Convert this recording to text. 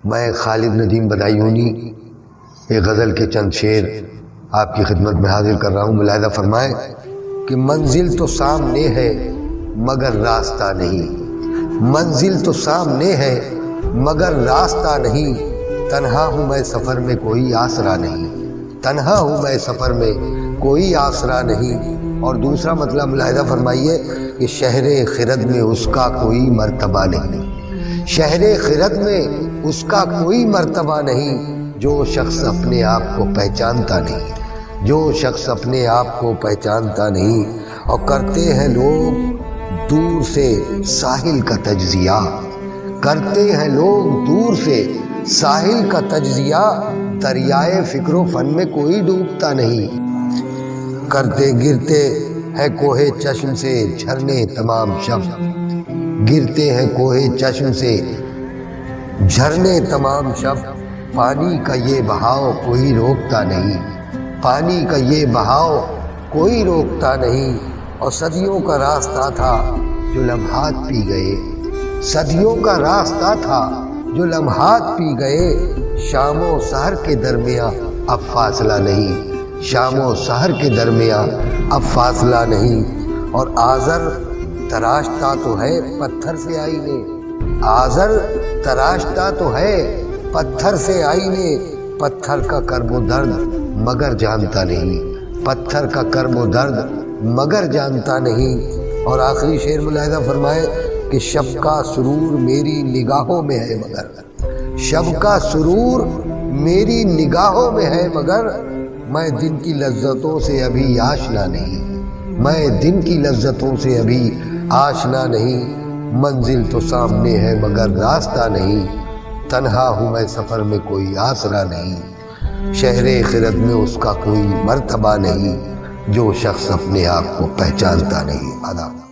میں خالد ندیم بدایونی ایک غزل کے چند شعر آپ کی خدمت میں حاضر کر رہا ہوں۔ ملاحظہ فرمائیں کہ منزل تو سامنے ہے مگر راستہ نہیں، منزل تو سامنے ہے مگر راستہ نہیں، تنہا ہوں میں سفر میں کوئی آسرا نہیں، تنہا ہوں میں سفر میں کوئی آسرا نہیں۔ اور دوسرا مطلب ملاحظہ فرمائیے کہ شہر خرد میں اس کا کوئی مرتبہ نہیں، شہر خرد میں اس کا کوئی مرتبہ نہیں، جو شخص اپنے آپ کو پہچانتا نہیں، جو شخص اپنے آپ کو پہچانتا نہیں۔ اور کرتے ہیں لوگ دور سے ساحل کا تجزیہ، کرتے ہیں لوگ دور سے ساحل کا تجزیہ، دریائے فکر و فن میں کوئی ڈوبتا نہیں۔ کرتے گرتے ہے کوہ چشم سے جھرنے تمام شب، گرتے ہیں کوہ چشم سے جھرنے تمام شب، پانی کا یہ بہاؤ کوئی روکتا نہیں، پانی کا یہ بہاؤ کوئی روکتا نہیں۔ اور صدیوں کا راستہ تھا جو لمحات پی گئے، صدیوں کا راستہ تھا جو لمحات پی گئے، شام و سحر کے درمیان اب فاصلہ نہیں، شام و سحر کے درمیان اب فاصلہ نہیں۔ اور آذر تراشتا تو ہے پتھر سے آئینے، آذر تراشتا تو ہے پتھر سے آئینے، پتھر کا کرب و درد مگر جانتا نہیں، پتھر کا کرب و درد مگر جانتا نہیں۔ اور آخری شعر ملاحظہ فرمائے کہ شب کا سرور میری نگاہوں میں ہے مگر، شب کا سرور میری نگاہوں میں ہے مگر، میں دن کی لذتوں سے ابھی آشنا نہیں، میں دن کی لذتوں سے ابھی آشنا نہیں۔ منزل تو سامنے ہے مگر راستہ نہیں، تنہا ہوں میں سفر میں کوئی آسرا نہیں، شہر خرد میں اس کا کوئی مرتبہ نہیں، جو شخص اپنے آپ کو پہچانتا نہیں۔ آداب۔